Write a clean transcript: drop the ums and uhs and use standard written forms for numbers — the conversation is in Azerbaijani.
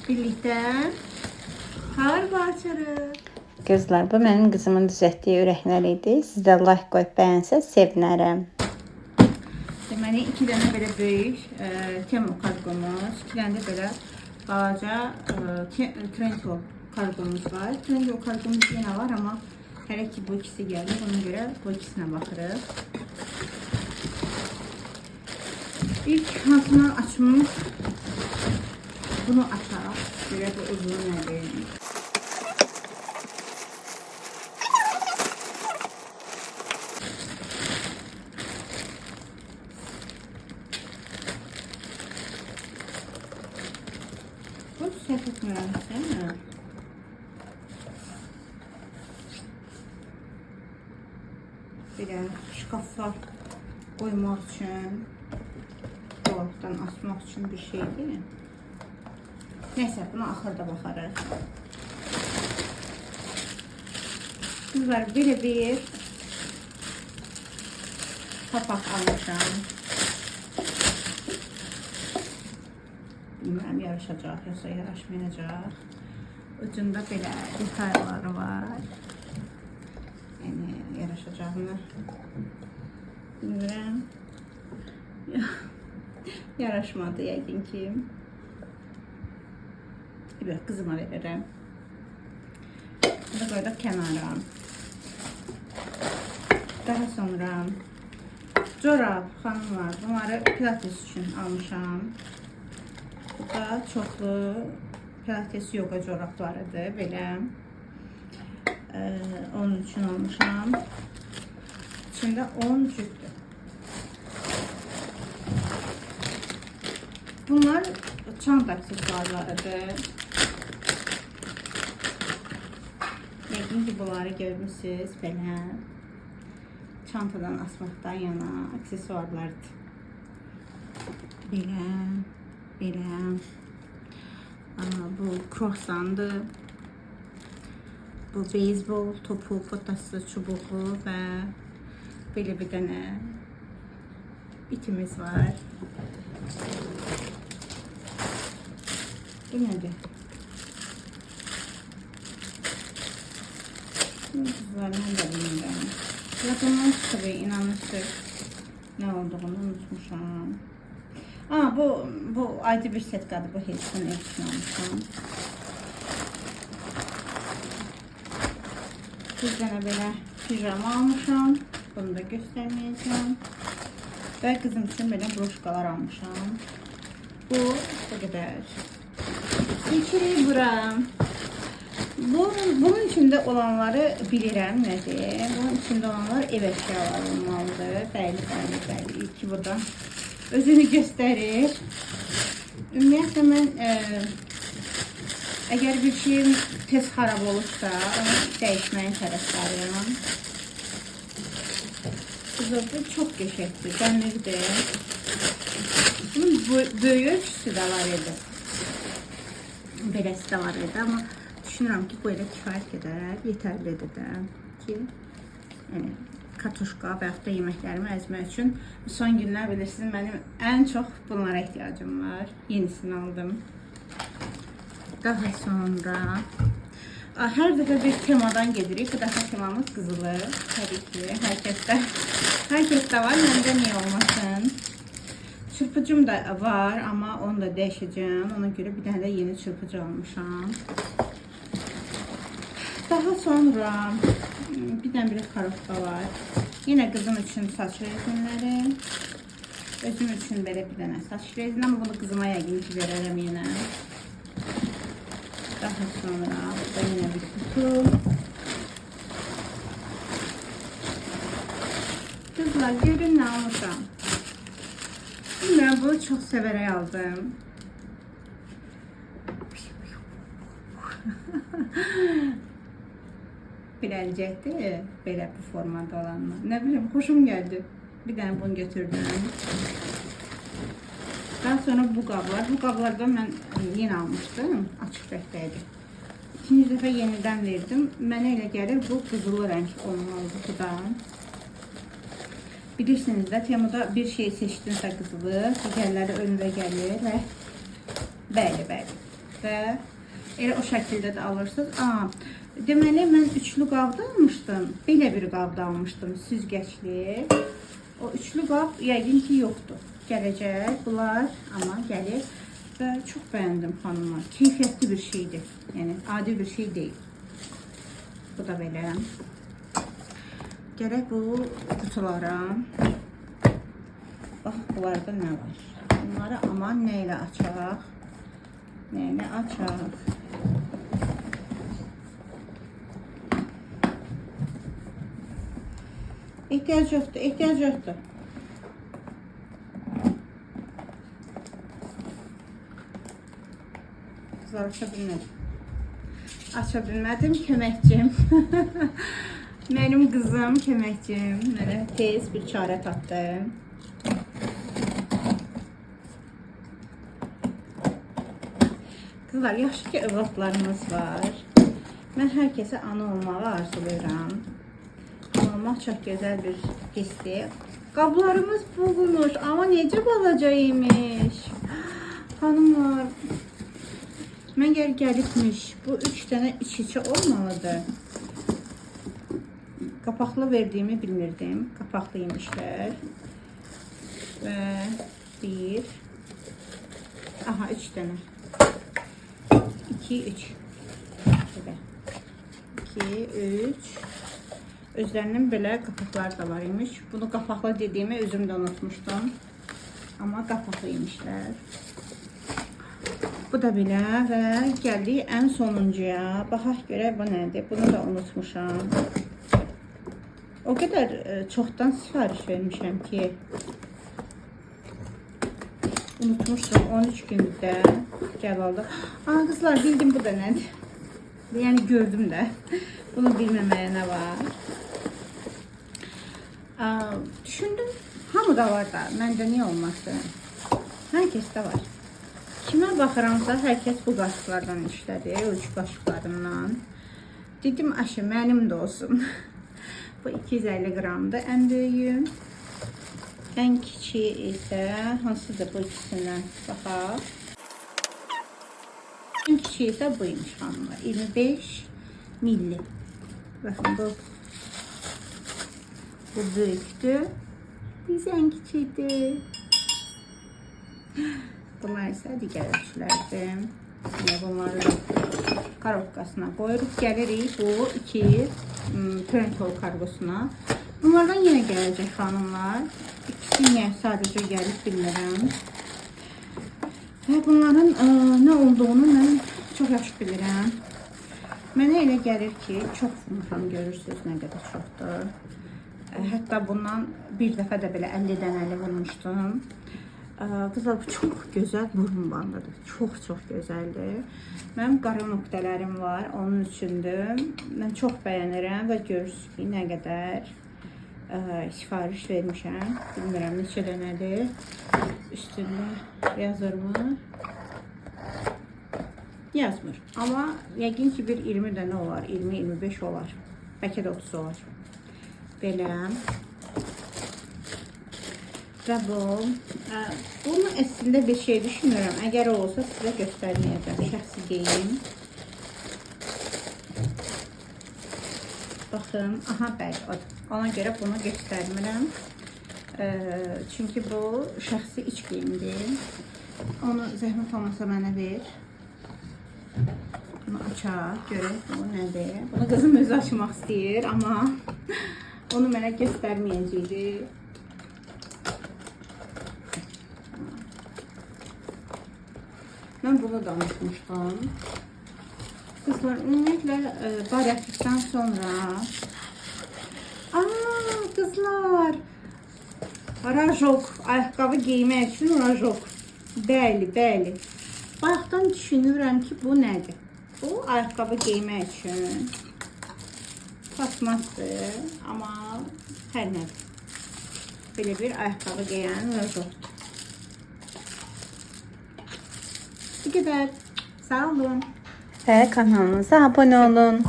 birlikdə kargo açarıq. Qızlar, bu mənim qızımın düzəltdiyi ürəklər idi. Siz də like qoyub bəyənsəz sevinərəm. Deməli, 2 dənə belə böyük Temu kargomuz, 2 dənə də belə balaca Trendyol kargomuz var. Trendyol kargomuz yenə var, amma hələ ki bu ikisi gəlir. Ona görə bu ikisinə baxırıq. İlk hansından açmış? Bunu açaraq. Belə bu uzun nədir? Bu səhv etmirəmsə, belə şkafa qoymaq üçün, dolapdan asmaq üçün bir şeydir. Neyse, buna axırda baxarıq. Kızlar, belə bir papaq almışam. Bilmirəm, yarışacaq, yoxsa yaraşmayacaq. Ucunda belə detayları var. Yəni, yaraşacağını bilmirəm. Yaraşmadı yəqin ki. Bir kızıma veririm. Bunu koyduk kenara. Daha sonra corab xanımlar. Bunları pilates için almışam. Bu da çoxlu pilates yoga corablarıdır. Belə. Onun için almışam. İçində 10 cütdür. Bunlar çanta aksesuarlarıdır. Yəqin ki, bunları görmüşsünüz. Belə çantadan asmaqdan yana aksesuarlardır. Belə. Bu croissandır. Bu beyzbol topu, fotası, çubuğu və belə bir dənə itimiz var. Bu nədir? Kızlar, mən də bilmirəm. Yadımdan çıxıb, inanmışdır. Nə olduğunu unutmuşam. Bu ayrı bir setkadır. Bu hepsini almışam. Bir dənə belə pijama almışam. Bunu da göstərməyəcəm. Və qızım üçün belə broşkalar almışam. Bu qədər. Seçirik bura. Bunun içinde olanları bilirəm nədir. Bunun içinde olanlar ev əşyaları olmalıdır. Bəli. İlki bu da özünü göstərir. Ümumiyyətlə mən əgər bir şeyim tez xarab olursa, onu dəyişməyin tərəfdarıyam. Bu çox qəşəngdir, dəmirdir. Bunun böyük ölçüsü də var idi. Beləsi də var idi, amma düşünürəm ki, bu elə kifayət qədər yetərlidir də ki, yəni kartoşka və yaxud da yeməklərimi əzmək üçün son günlər bilirsiniz, mənim ən çox bunlara ehtiyacım var. Yenisini aldım. Daha sonra hər dəfə bir temadan gedirik. Bu dəfə temamız qızılı. Təbii ki, hər kəsdə var. Məndə niyə olmasın? Çırpıcım da var, amma onu da dəyişəcəm. Ona görə bir dənə də yeni çırpıcı almışam. Daha sonra birdən-birə karotka var. Yine qızım üçün saç rezinləri. Özüm üçün belə bir dənə saç rezini, amma bunu qızıma yəqin ki verərəm yenə. Daha sonra burada yine bir kutu. Kızlar, görün nə almışam. Bilmirəm, bunu çox sevərək aldım. Biləcəkdir, belə bu formada olanlar. Nə bileyim, xoşum gəldi. Bir dənə bunu götürdüm. Daha sonra bu qablar. Bu qablardan mən yeni almışdım. Açıq rəngdəydi. İkinci dəfə yenidən verdim. Mənə elə gəlir, bu qızılı rəng olmalı qutudan. Bilirsiniz də, Temuda bir şey seçdinsə qızılı, digərləri önünə gəlir və bəli. və elə o şəkildə də alırsınız. Deməli mən üçlü qabda almışdım. Belə bir qabda almışdım, süzgəcli. O üçlü qab yəqin ki yoxdur. Gələcək bunlar, amma gəlir və çox bəyəndim xanımlar. Keyfiyyətli bir şeydir. Yəni adi bir şey deyil. Bu da belə. Gərək bu qutulara bax, bunlarda nə var? Bunları aman nə ilə açaq? Nə ilə açaq? Ehtiyac yoxdur, ehtiyac yoxdur. Qızlar aça bilmədim. Aça bilmədim, köməkcim. Mənim qızım, köməkcim. Mənə tez bir çarə tapdı. Qızlar, yaxşı ki övladlarımız var. Mən hər kəsə ana olmağı arzulayıram. Ana olmaq çox gözəl bir hissdir. Qablarımız bulunmuş, amma necə balaca imiş. Xanımlar, mən gəlibmiş. Bu 3 dənə iç-içə olmalıdır. Qapaqlı verdiyimi bilmirdim. Qapaqlıymışlar. Və 1. Aha, 3 dənə. 2, 3. 2, 3. Özlərinin belə qapaqları da var imiş. Bunu qapaqlı dediyimi özüm də unutmuşdum. Amma qapaqlıymışlar. Bu da belə və gəldik ən sonuncuya. Baxaq görək bu nədir? Bunu da unutmuşam. O qədər çoxdan sifariş vermişəm ki unutmuşdum. 13 gündə gəl aldı. Qızlar, bildim bu da nədir? Yəni gördüm də. Bunu bilməməyə nə var? Düşündüm, hamıda var da, məndə niyə olmasın? Hər kəsdə var. Kimə baxıramsa, hər kəs bu qaşıqlardan işlədi, ölçü qaşıqlarından. Dedim, aşı, mənim də olsun. Bu 250 qramdır, ən böyüyüm. Ən kiçiyi isə, hansıdır bu ikisindən? Baxaq. Ən kiçiyi isə buymuş xanımlar, 25 milli. Baxın, bu böyükdür. Biz ən kiçikdir. Bunlar isə digər ölçülərdir. Yine bunları karotkasına koyurup gelirik bu 2 Trentol kargosuna. Bunlardan yine gelecek hanımlar. İkisi niye sadece gelip bilmirəm. Ve bunların ne olduğunu ben çok yaxşı bilirəm. Mənə elə gəlir ki, çox vurmuşam, görürsünüz nə qədər çoxdur. Hətta bundan bir dəfə də belə 50 dənəli vurmuşdum. Qızlar, bu çox gözəl burun bandıdır. Çox gözəldir. Mənim qara nöqtələrim var, onun üçündür. Mən çox bəyənirəm və görürsünüz ki, nə qədər sifariş vermişəm. Bilmirəm neçə dənədir. Üstündə yazırmı? Yazmır. Amma yəqin ki bir 20 dənə olar, 20-25 olar. Bəlkə də 30 olar. Belə. Və bu. Bunu əslində bir şey düşünürəm. Əgər o olsa sizə göstərməyəcəm. Şəxsi geyim. Baxın. Aha, bəli, odur. Ona görə bunu göstərmirəm. Çünki bu şəxsi iç geyimdir. Onu zəhmət olmasa mənə ver. Bunu açaq, görək bu nədir. Bunu qızım özü açmaq istəyir, amma onu mənə göstərməyəcəkdir. Mən bunu da unutmuşdum. Qızlar, ümumiyyətlə baryatlıqdan sonra qızlar, rajok, ayaqqabı giymək üçün rajok. Bəli. Bayaqdan düşünürəm ki, bu nədir? Bu ayaqqabı giymək üçün plastmasdır, amma hər nədir. Belə bir ayaqqabı giyən rajokdur. Bu qədər. Sağ olun. Ve kanalımıza abone olun.